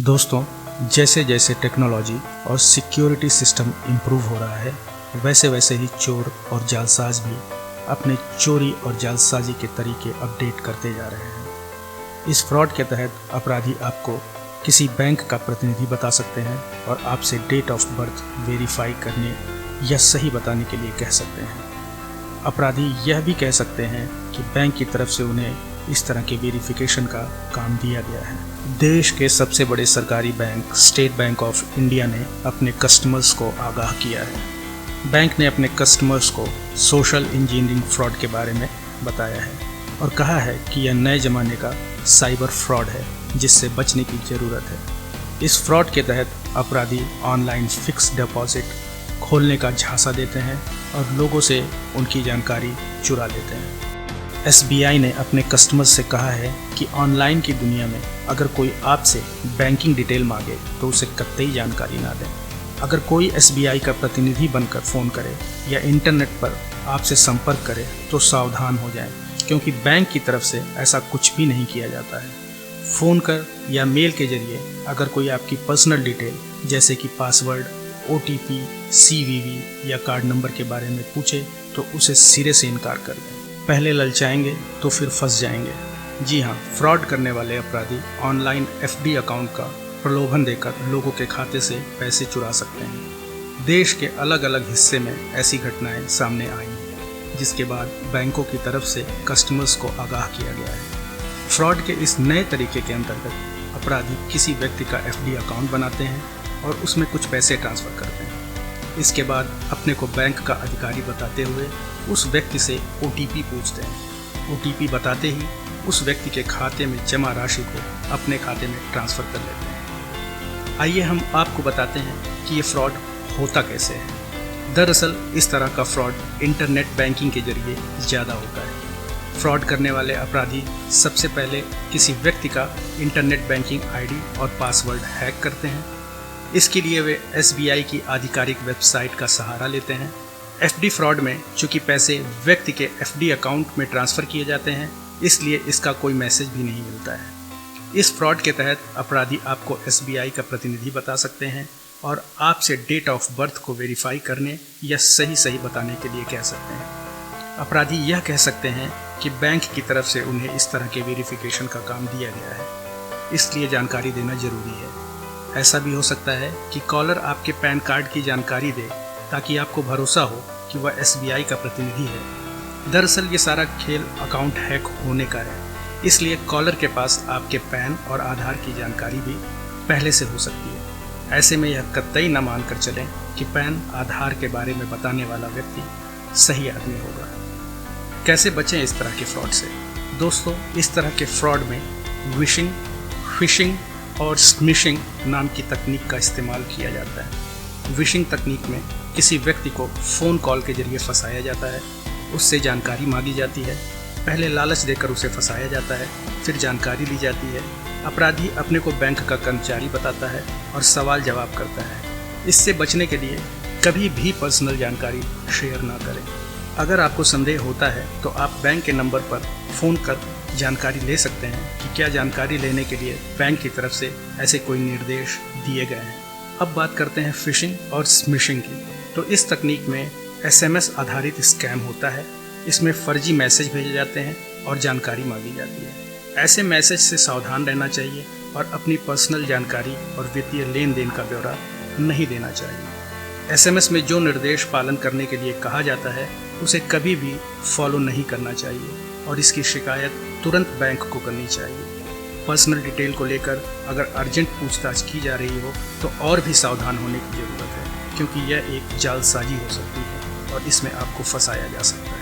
दोस्तों, जैसे जैसे टेक्नोलॉजी और सिक्योरिटी सिस्टम इम्प्रूव हो रहा है, वैसे वैसे ही चोर और जालसाज भी अपने चोरी और जालसाजी के तरीके अपडेट करते जा रहे हैं। इस फ्रॉड के तहत अपराधी आपको किसी बैंक का प्रतिनिधि बता सकते हैं और आपसे डेट ऑफ बर्थ वेरीफाई करने या सही बताने के लिए कह सकते हैं। अपराधी यह भी कह सकते हैं कि बैंक की तरफ से उन्हें इस तरह के वेरिफिकेशन का काम दिया गया है। देश के सबसे बड़े सरकारी bank state bank of India ने अपने कस्टमर्स को आगाह किया है। बैंक ने अपने कस्टमर्स को सोशल इंजीनियरिंग फ्रॉड के बारे में बताया है और कहा है कि यह नए ज़माने का साइबर फ्रॉड है जिससे बचने की ज़रूरत है। इस फ्रॉड के तहत अपराधी ऑनलाइन फिक्स डिपॉजिट खोलने का झांसा देते हैं और लोगों से उनकी जानकारी चुरा लेते हैं। SBI ने अपने कस्टमर्स से कहा है कि ऑनलाइन की दुनिया में अगर कोई आपसे बैंकिंग डिटेल मांगे तो उसे कतई जानकारी ना दें। अगर कोई SBI का प्रतिनिधि बनकर फ़ोन करे या इंटरनेट पर आपसे संपर्क करे तो सावधान हो जाएं, क्योंकि बैंक की तरफ से ऐसा कुछ भी नहीं किया जाता है। फ़ोन कर या मेल के जरिए अगर कोई आपकी पर्सनल डिटेल जैसे कि पासवर्ड, OTP, CVV या कार्ड नंबर के बारे में पूछे तो उसे सिरे से इनकार कर दें। पहले ललचाएंगे तो फिर फंस जाएंगे। जी हाँ, फ्रॉड करने वाले अपराधी ऑनलाइन FD अकाउंट का प्रलोभन देकर लोगों के खाते से पैसे चुरा सकते हैं। देश के अलग अलग हिस्से में ऐसी घटनाएं सामने आई हैं, जिसके बाद बैंकों की तरफ से कस्टमर्स को आगाह किया गया है। फ्रॉड के इस नए तरीके के अंतर्गत अपराधी किसी व्यक्ति का FD अकाउंट बनाते हैं और उसमें कुछ पैसे ट्रांसफ़र करते हैं। इसके बाद अपने को बैंक का अधिकारी बताते हुए उस व्यक्ति से OTP पूछते हैं। OTP बताते ही उस व्यक्ति के खाते में जमा राशि को अपने खाते में ट्रांसफ़र कर लेते हैं। आइए हम आपको बताते हैं कि ये फ्रॉड होता कैसे है। दरअसल इस तरह का फ्रॉड इंटरनेट बैंकिंग के जरिए ज़्यादा होता है। फ्रॉड करने वाले अपराधी सबसे पहले किसी व्यक्ति का इंटरनेट बैंकिंग ID और पासवर्ड हैक करते हैं। इसके लिए वे SBI की आधिकारिक वेबसाइट का सहारा लेते हैं। FD फ्रॉड में चूंकि पैसे व्यक्ति के FD अकाउंट में ट्रांसफ़र किए जाते हैं, इसलिए इसका कोई मैसेज भी नहीं मिलता है। इस फ्रॉड के तहत अपराधी आपको SBI का प्रतिनिधि बता सकते हैं और आपसे डेट ऑफ बर्थ को वेरीफाई करने या सही बताने के लिए कह सकते हैं। अपराधी यह कह सकते हैं कि बैंक की तरफ से उन्हें इस तरह के वेरिफिकेशन का काम दिया गया है, इसलिए जानकारी देना जरूरी है। ऐसा भी हो सकता है कि कॉलर आपके पैन कार्ड की जानकारी दे ताकि आपको भरोसा हो कि वह SBI का प्रतिनिधि है। दरअसल ये सारा खेल अकाउंट हैक होने का है, इसलिए कॉलर के पास आपके पैन और आधार की जानकारी भी पहले से हो सकती है। ऐसे में यह कतई न मानकर चलें कि पैन आधार के बारे में बताने वाला व्यक्ति सही आदमी होगा। कैसे बचें इस तरह के फ्रॉड से? दोस्तों, इस तरह के फ्रॉड में विशिंग, फिशिंग और स्मिशिंग नाम की तकनीक का इस्तेमाल किया जाता है। विशिंग तकनीक में किसी व्यक्ति को फ़ोन कॉल के जरिए फंसाया जाता है, उससे जानकारी मांगी जाती है। पहले लालच देकर उसे फंसाया जाता है, फिर जानकारी ली जाती है। अपराधी अपने को बैंक का कर्मचारी बताता है और सवाल जवाब करता है। इससे बचने के लिए कभी भी पर्सनल जानकारी शेयर ना करें। अगर आपको संदेह होता है तो आप बैंक के नंबर पर फ़ोन कर जानकारी ले सकते हैं कि क्या जानकारी लेने के लिए बैंक की तरफ से ऐसे कोई निर्देश दिए गए हैं। अब बात करते हैं फिशिंग और स्मिशिंग की। तो इस तकनीक में SMS आधारित स्कैम होता है। इसमें फर्जी मैसेज भेजे जाते हैं और जानकारी मांगी जाती है। ऐसे मैसेज से सावधान रहना चाहिए और अपनी पर्सनल जानकारी और वित्तीय लेन देन का ब्यौरा नहीं देना चाहिए। SMS में जो निर्देश पालन करने के लिए कहा जाता है उसे कभी भी फॉलो नहीं करना चाहिए और इसकी शिकायत तुरंत बैंक को करनी चाहिए। पर्सनल डिटेल को लेकर अगर अर्जेंट पूछताछ की जा रही हो तो और भी सावधान होने की ज़रूरत है, क्योंकि यह एक जालसाजी हो सकती है और इसमें आपको फंसाया जा सकता है।